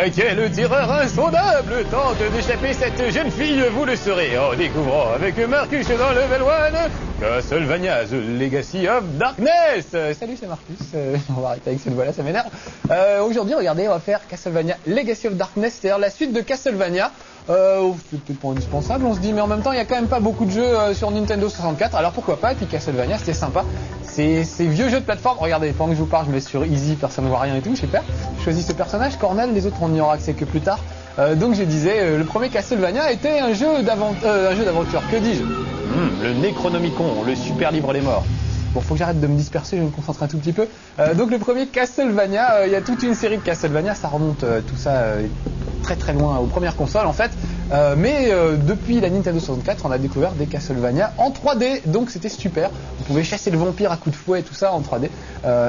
Quel tireur insondable tente d'échapper cette jeune fille, vous le saurez en découvrant avec Marcus dans Level 1 Castlevania The Legacy of Darkness. Salut, c'est Marcus, on va arrêter avec cette voix-là, ça m'énerve. Aujourd'hui, regardez, on va faire Castlevania Legacy of Darkness, c'est-à-dire la suite de Castlevania. C'est peut-être pas indispensable, on se dit, mais en même temps, il y a quand même pas beaucoup de jeux sur Nintendo 64, alors pourquoi pas, et puis Castlevania, c'était sympa. Ces vieux jeux de plateforme, regardez, pendant que je vous parle, je mets sur Easy, personne ne voit rien et tout, j'ai peur. Je choisis ce personnage, Cornell, les autres on n'y aura accès que plus tard. Donc je disais, le premier Castlevania était un jeu d'aventure, que dis-je le Necronomicon, le super livre des morts. Bon, faut que j'arrête de me disperser, je vais me concentrer un tout petit peu. Donc le premier Castlevania, il y a toute une série de Castlevania, ça remonte tout ça très très loin aux premières consoles en fait. Mais depuis la Nintendo 64, on a découvert des Castlevania en 3D, donc c'était super. On pouvait chasser le vampire à coups de fouet et tout ça en 3D.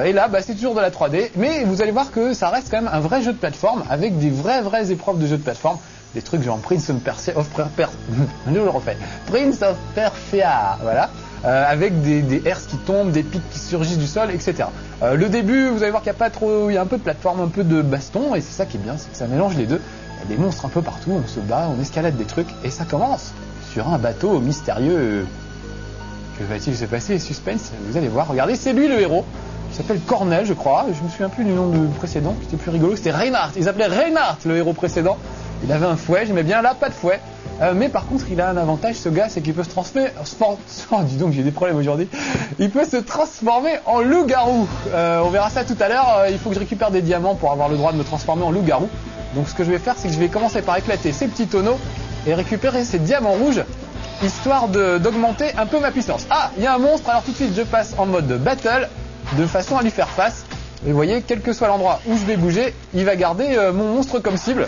Et là, c'est toujours de la 3D, mais vous allez voir que ça reste quand même un vrai jeu de plateforme avec des vraies épreuves de jeu de plateforme. Des trucs genre Prince of Persia, Prince of Persia, voilà. Avec des herses qui tombent, des pics qui surgissent du sol, etc. Le début, vous allez voir qu'il y a pas trop, il y a un peu de plateforme, un peu de baston, et c'est ça qui est bien, c'est que ça mélange les deux. Il y a des monstres un peu partout, on se bat, on escalade des trucs, et ça commence sur un bateau mystérieux. Que va-t-il se passer? Suspense, vous allez voir. Regardez, c'est lui le héros. Il s'appelle Cornell, je crois. Je me souviens plus du nom du précédent, c'était plus rigolo. C'était Reinhardt. Ils appelaient Reinhardt le héros précédent. Il avait un fouet, j'aimais bien. Là, pas de fouet. Mais par contre, il a un avantage, ce gars, c'est qu'il peut se transformer. Oh, dis donc, j'ai des problèmes aujourd'hui. Il peut se transformer en loup-garou. On verra ça tout à l'heure. Il faut que je récupère des diamants pour avoir le droit de me transformer en loup-garou. Donc, ce que je vais faire, c'est que je vais commencer par éclater ces petits tonneaux et récupérer ces diamants rouges, histoire d'augmenter un peu ma puissance. Ah, il y a un monstre. Alors tout de suite, je passe en mode battle, de façon à lui faire face. Et vous voyez, quel que soit l'endroit où je vais bouger, il va garder mon monstre comme cible.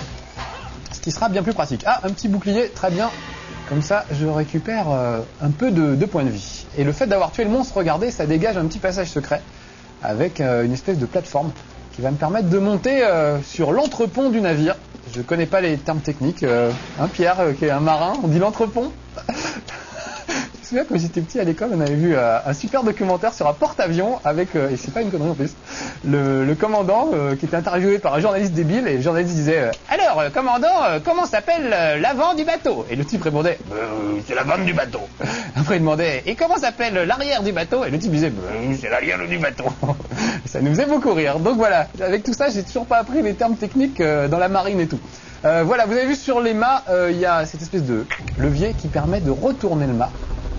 Ce qui sera bien plus pratique. Ah, un petit bouclier, très bien. Comme ça, je récupère un peu de points de vie. Et le fait d'avoir tué le monstre, regardez, ça dégage un petit passage secret avec une espèce de plateforme qui va me permettre de monter sur l'entrepont du navire. Je connais pas les termes techniques. Pierre, qui est un marin, on dit l'entrepont. Je me souviens, quand j'étais petit à l'école, on avait vu un super documentaire sur un porte-avions avec, et c'est pas une connerie en plus, le commandant qui était interviewé par un journaliste débile, et le journaliste disait alors, commandant, comment s'appelle l'avant du bateau? Et le type répondait c'est la vanne du bateau. Après il demandait et comment s'appelle l'arrière du bateau? Et le type disait c'est l'arrière du bateau. Ça nous faisait beaucoup rire. Donc voilà, avec tout ça, j'ai toujours pas appris les termes techniques dans la marine et tout. Voilà, vous avez vu sur les mâts, il y a cette espèce de levier qui permet de retourner le mât.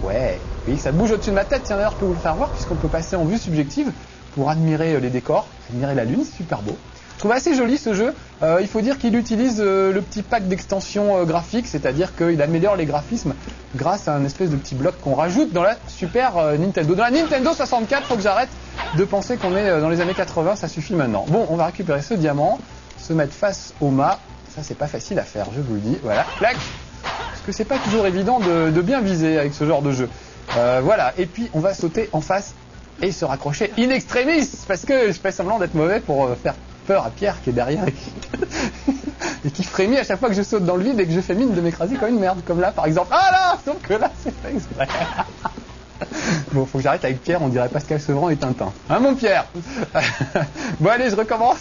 Ouais, oui, ça bouge au-dessus de ma tête. Tiens, d'ailleurs, je peux vous le faire voir puisqu'on peut passer en vue subjective pour admirer les décors, admirer la lune, c'est super beau. Je trouve assez joli ce jeu. Il faut dire qu'il utilise le petit pack d'extension graphique, c'est-à-dire qu'il améliore les graphismes grâce à un espèce de petit bloc qu'on rajoute dans la Super Nintendo. Dans la Nintendo 64, faut que j'arrête de penser qu'on est dans les années 80, ça suffit maintenant. Bon, on va récupérer ce diamant, se mettre face au mât. Ça, c'est pas facile à faire, je vous le dis. Voilà, clac. Parce que c'est pas toujours évident de bien viser avec ce genre de jeu. Voilà, et puis on va sauter en face et se raccrocher in extremis, parce que je fais semblant d'être mauvais pour faire peur à Pierre qui est derrière et qui frémit à chaque fois que je saute dans le vide et que je fais mine de m'écraser comme une merde, comme là par exemple. Ah là, sauf que là c'est pas exprès. Bon, faut que j'arrête avec Pierre, on dirait Pascal Sevran et Tintin. Hein mon Pierre? Bon allez, je recommence.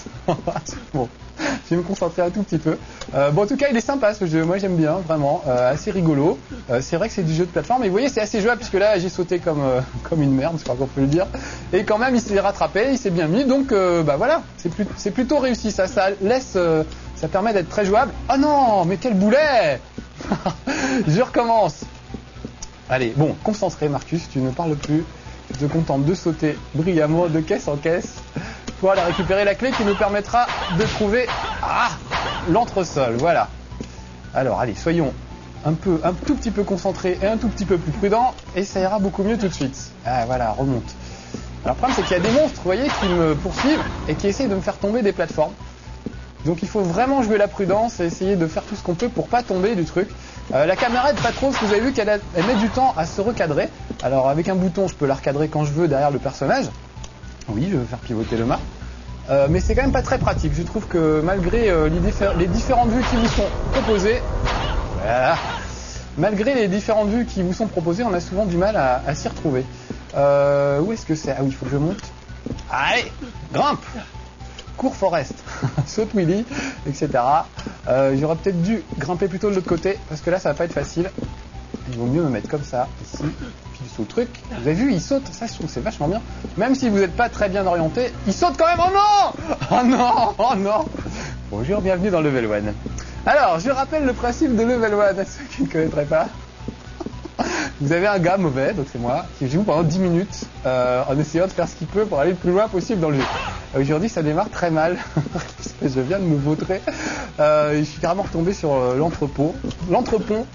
Bon, je vais me concentrer un tout petit peu. Bon, en tout cas, il est sympa ce jeu, moi j'aime bien, vraiment, assez rigolo. C'est vrai que c'est du jeu de plateforme, mais vous voyez, c'est assez jouable puisque là, j'ai sauté comme une merde, je crois qu'on peut le dire. Et quand même, il s'est rattrapé, il s'est bien mis, donc voilà, c'est plutôt réussi, ça laisse, ça permet d'être très jouable. Oh non, mais quel boulet! Je recommence. Allez, bon, concentré Marcus, tu ne parles plus, tu te contentes de sauter brillamment de caisse en caisse pour aller récupérer la clé qui nous permettra de trouver l'entresol, voilà. Alors, allez, soyons un tout petit peu concentrés et un tout petit peu plus prudents, et ça ira beaucoup mieux tout de suite. Ah, voilà, remonte. Alors, le problème, c'est qu'il y a des monstres, vous voyez, qui me poursuivent et qui essayent de me faire tomber des plateformes. Donc il faut vraiment jouer la prudence et essayer de faire tout ce qu'on peut pour pas tomber du truc. La caméra aide pas trop parce que vous avez vu qu'elle met du temps à se recadrer. Alors avec un bouton je peux la recadrer quand je veux derrière le personnage. Oui, je veux faire pivoter le mât. Mais c'est quand même pas très pratique. Je trouve que malgré les différentes vues qui vous sont proposées, voilà, malgré les différentes vues qui vous sont proposées, on a souvent du mal à s'y retrouver. Où est-ce que c'est? Ah oui, il faut que je monte. Allez, grimpe. cours Forest, saute Willy, etc. J'aurais peut-être dû grimper plutôt de l'autre côté, parce que là ça va pas être facile. Il vaut mieux me mettre comme ça, ici, puis sous le truc. Vous avez vu, il saute, ça je trouve que c'est vachement bien. Même si vous n'êtes pas très bien orienté, il saute quand même. Oh non! Oh non! Oh non! Bonjour, bienvenue dans Level 1. Alors, je rappelle le principe de Level 1 à ceux qui ne connaîtraient pas. Vous avez un gars mauvais, donc c'est moi, qui joue pendant 10 minutes en essayant de faire ce qu'il peut pour aller le plus loin possible dans le jeu. Aujourd'hui, ça démarre très mal, je viens de me vautrer. Je suis carrément retombé sur l'entrepont.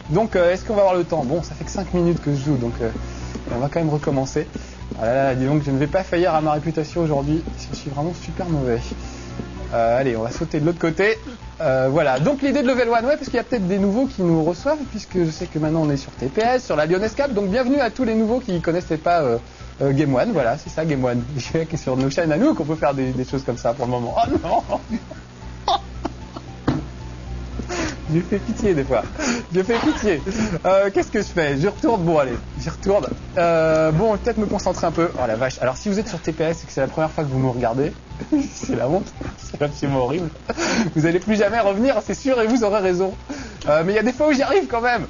Donc, est-ce qu'on va avoir le temps? Bon, ça fait que 5 minutes que je joue, donc on va quand même recommencer. Ah là là, dis donc, je ne vais pas faillir à ma réputation aujourd'hui, je suis vraiment super mauvais. Allez, on va sauter de l'autre côté. Voilà, donc l'idée de Level 1, ouais, parce qu'il y a peut-être des nouveaux qui nous reçoivent, puisque je sais que maintenant on est sur TPS, sur la Lyonnaise Cup, donc bienvenue à tous les nouveaux qui ne connaissaient pas Game One, voilà, c'est ça Game One. Je sais que sur nos chaînes à nous qu'on peut faire des choses comme ça pour le moment. Oh non! Je fais pitié des fois. Je fais pitié. Qu'est-ce que je fais? Je retourne. Bon, allez, j'y retourne. Bon, peut-être me concentrer un peu. Oh la vache. Alors, si vous êtes sur TPS et que c'est la première fois que vous nous regardez, c'est la honte. C'est absolument horrible. Vous n'allez plus jamais revenir, c'est sûr, et vous aurez raison. Mais il y a des fois où j'y arrive quand même.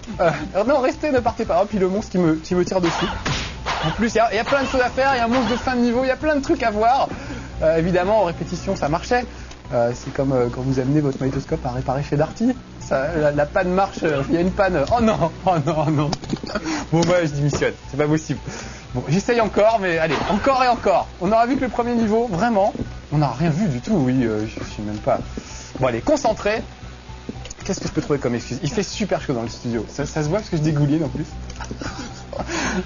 Alors non, restez, ne partez pas. Oh, puis le monstre qui me tire dessus. En plus, il y a plein de choses à faire. Il y a un monstre de fin de niveau. Il y a plein de trucs à voir. Évidemment, en répétition, ça marchait. C'est comme quand vous amenez votre magnétoscope à réparer chez Darty. La panne marche, il y a une panne. Oh non, oh non, oh non. Bon, moi, je démissionne. C'est pas possible. Bon, j'essaye encore, mais allez, encore et encore. On aura vu que le premier niveau, vraiment, on n'a rien vu du tout. Oui, je suis même pas. Bon, allez, concentré. Qu'est-ce que je peux trouver comme excuse? Il fait super chaud dans le studio. Ça se voit parce que je dégouline en plus.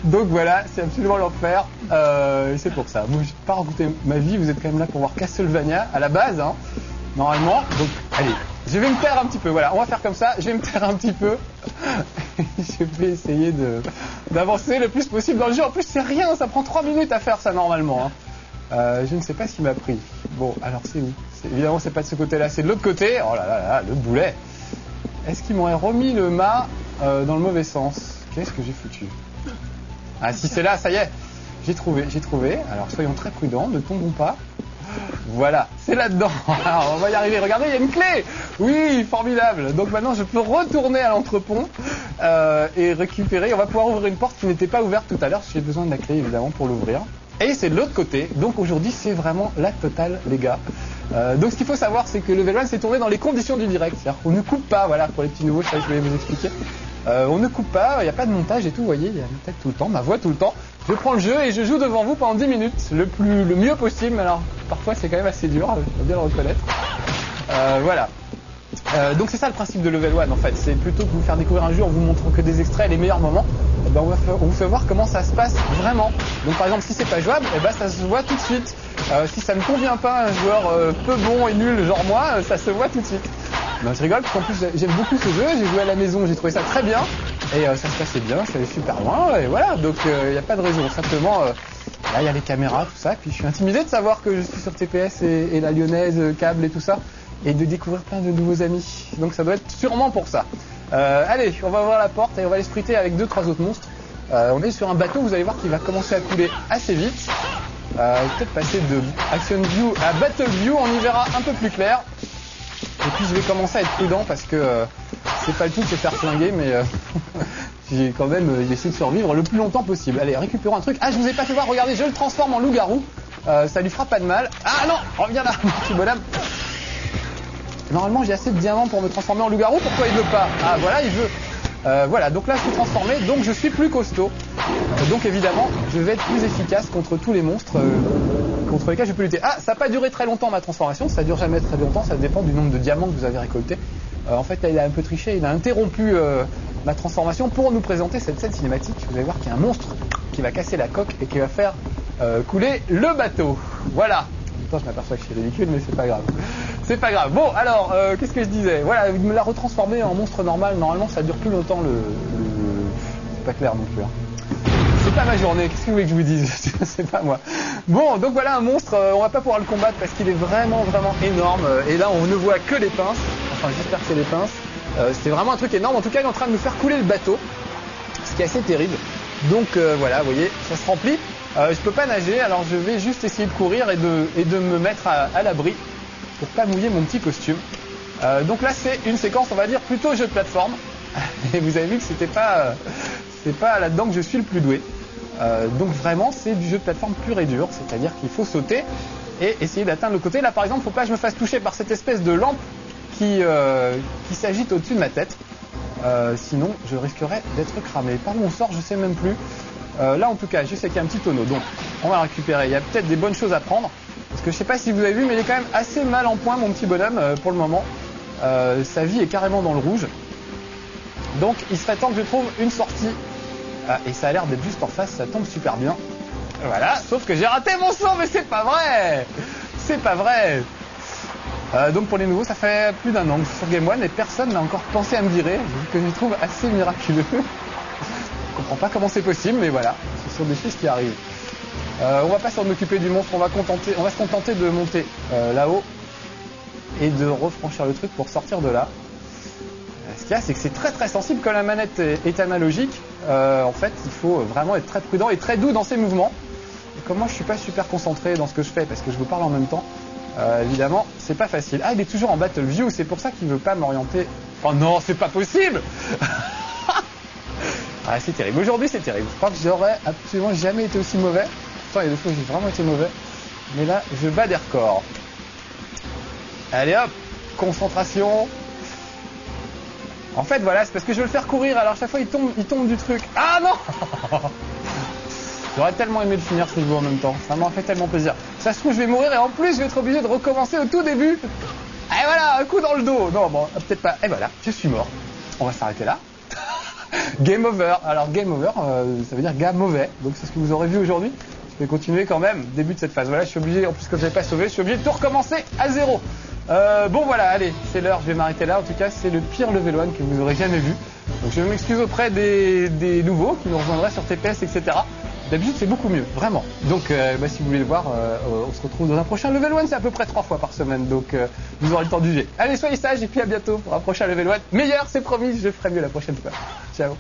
Donc voilà, c'est absolument l'enfer. Et c'est pour ça. Moi, je n'ai pas raconté ma vie. Vous êtes quand même là pour voir Castlevania à la base, hein, normalement. Donc, allez, je vais me taire un petit peu. Voilà, on va faire comme ça. Je vais me taire un petit peu. Je vais essayer d'avancer le plus possible dans le jeu. En plus, c'est rien. Ça prend 3 minutes à faire ça normalement. Hein. Je ne sais pas ce qui m'a pris. Bon, alors c'est où? Évidemment, c'est pas de ce côté-là, c'est de l'autre côté. Oh là là là, le boulet. Est-ce qu'ils m'auraient remis le mât dans le mauvais sens? Qu'est-ce que j'ai foutu? Ah si, c'est là, ça y est. J'ai trouvé. Alors soyons très prudents, ne tombons pas. Voilà, c'est là-dedans. Alors, on va y arriver. Regardez, il y a une clé. Oui, formidable. Donc maintenant, je peux retourner à l'entrepont et récupérer. On va pouvoir ouvrir une porte qui n'était pas ouverte tout à l'heure. J'ai besoin de la clé, évidemment, pour l'ouvrir. Et c'est de l'autre côté. Donc aujourd'hui, c'est vraiment la totale, les gars. Donc ce qu'il faut savoir, c'est que Level 1 s'est tourné dans les conditions du direct. C'est-à-dire qu'on ne coupe pas, voilà, pour les petits nouveaux, ça je vais vous expliquer. On ne coupe pas, il n'y a pas de montage et tout, vous voyez, il y a ma tête tout le temps, ma voix tout le temps. Je prends le jeu et je joue devant vous pendant 10 minutes, le mieux possible. Alors parfois c'est quand même assez dur, je dois bien le reconnaître. Voilà. Donc c'est ça le principe de Level 1 en fait, c'est plutôt que vous faire découvrir un jeu en vous montrant que des extraits, les meilleurs moments, on vous fait voir comment ça se passe vraiment. Donc par exemple si c'est pas jouable, ça se voit tout de suite. Si ça ne convient pas à un joueur peu bon et nul genre moi, ça se voit tout de suite. Non, je rigole parce qu'en plus j'aime beaucoup ce jeu, j'ai joué à la maison, j'ai trouvé ça très bien et ça se passait bien, je suis allé super loin et voilà, donc il n'y a pas de raison, simplement là il y a les caméras, tout ça, puis je suis intimidé de savoir que je suis sur TPS et la Lyonnaise, câble et tout ça, et de découvrir plein de nouveaux amis, donc ça doit être sûrement pour ça. Allez, on va ouvrir la porte et on va aller sprinter avec 2-3 autres monstres. On est sur un bateau, vous allez voir qu'il va commencer à couler assez vite. Peut-être passer de Action View à Battle View, on y verra un peu plus clair. Et puis je vais commencer à être prudent parce que c'est pas le tout de se faire flinguer, mais j'ai quand même essayé de survivre le plus longtemps possible. Allez, récupérons un truc. Ah, je vous ai pas fait voir, regardez, je le transforme en loup-garou. Ça lui fera pas de mal. Ah non, reviens là, petit bonhomme. Normalement, j'ai assez de diamants pour me transformer en loup-garou. Pourquoi il veut pas? Ah, voilà, il veut. Voilà, donc là je suis transformé, donc je suis plus costaud. Donc évidemment, je vais être plus efficace contre tous les monstres contre lesquels je peux lutter. Ah, ça n'a pas duré très longtemps ma transformation, ça dure jamais très longtemps, ça dépend du nombre de diamants que vous avez récoltés. En fait, là, il a un peu triché, il a interrompu ma transformation pour nous présenter cette scène cinématique. Vous allez voir qu'il y a un monstre qui va casser la coque et qui va faire couler le bateau. Voilà. Je m'aperçois que je suis ridicule, mais c'est pas grave. C'est pas grave. Bon, alors, qu'est-ce que je disais? Voilà, il me l'a retransformé en monstre normal. Normalement, ça dure plus longtemps C'est pas clair non plus. Hein. C'est pas ma journée. Qu'est-ce que vous voulez que je vous dise? C'est pas moi. Bon, donc voilà un monstre. On va pas pouvoir le combattre parce qu'il est vraiment, vraiment énorme. Et là, on ne voit que les pinces. Enfin, j'espère que c'est les pinces. C'est vraiment un truc énorme. En tout cas, il est en train de nous faire couler le bateau. Ce qui est assez terrible. Donc, voilà, vous voyez, ça se remplit. Je peux pas nager, alors je vais juste essayer de courir et de me mettre à l'abri. pour pas mouiller mon petit costume. Donc là c'est une séquence on va dire plutôt jeu de plateforme. Et vous avez vu que c'est pas là-dedans que je suis le plus doué. Donc vraiment c'est du jeu de plateforme pur et dur, c'est-à-dire qu'il faut sauter et essayer d'atteindre le côté. Là par exemple, faut pas que je me fasse toucher par cette espèce de lampe qui s'agite au-dessus de ma tête. Sinon je risquerais d'être cramé. Par où on sort, je sais même plus. Là en tout cas, je sais qu'il y a un petit tonneau, donc on va le récupérer. Il y a peut-être des bonnes choses à prendre. Parce que je sais pas si vous avez vu, mais il est quand même assez mal en point mon petit bonhomme pour le moment. Sa vie est carrément dans le rouge. Donc il serait temps que je trouve une sortie. Et ça a l'air d'être juste en face, ça tombe super bien. Voilà, sauf que j'ai raté mon saut, mais c'est pas vrai. C'est pas vrai. Donc pour les nouveaux, ça fait plus d'un an que je suis sur Game One et personne n'a encore pensé à me virer, que je trouve assez miraculeux. Je comprends pas comment c'est possible, mais voilà, ce sont des choses qui arrivent. On va pas s'en occuper du monstre, on va se contenter de monter là-haut et de refranchir le truc pour sortir de là. Ce qu'il y a, c'est que c'est très très sensible quand la manette est analogique. En fait, il faut vraiment être très prudent et très doux dans ses mouvements. Et comme moi, je suis pas super concentré dans ce que je fais parce que je vous parle en même temps, évidemment, c'est pas facile. Ah, il est toujours en battle view, c'est pour ça qu'il veut pas m'orienter. Oh non, c'est pas possible. Ah, c'est terrible. Aujourd'hui, c'est terrible. Je crois que j'aurais absolument jamais été aussi mauvais. Pourtant, il y a des fois où j'ai vraiment été mauvais. Mais là, je bats des records. Allez hop, concentration. En fait, voilà, c'est parce que je veux le faire courir, alors à chaque fois il tombe du truc. Ah non. J'aurais tellement aimé le finir ce niveau en même temps. Ça m'a fait tellement plaisir. Ça se trouve, je vais mourir et en plus, je vais être obligé de recommencer au tout début. Et voilà, un coup dans le dos. Non, bon, peut-être pas. Et voilà, je suis mort. On va s'arrêter là. Game over. Alors, game over, ça veut dire gars mauvais. Donc, c'est ce que vous aurez vu aujourd'hui. Je vais continuer quand même. Début de cette phase. Voilà, je suis obligé, en plus, comme je n'avais pas sauvé, je suis obligé de tout recommencer à zéro. Bon voilà, allez, c'est l'heure, je vais m'arrêter là. En tout cas, c'est le pire level 1 que vous aurez jamais vu. Donc je m'excuse auprès des nouveaux qui nous rejoindraient sur TPS, etc. D'habitude, c'est beaucoup mieux, vraiment. Donc si vous voulez le voir, on se retrouve dans un prochain level 1, c'est à peu près 3 fois par semaine. Donc vous aurez le temps de juger. Allez, soyez sages et puis à bientôt pour un prochain level 1. Meilleur, c'est promis, je ferai mieux la prochaine fois. Ciao.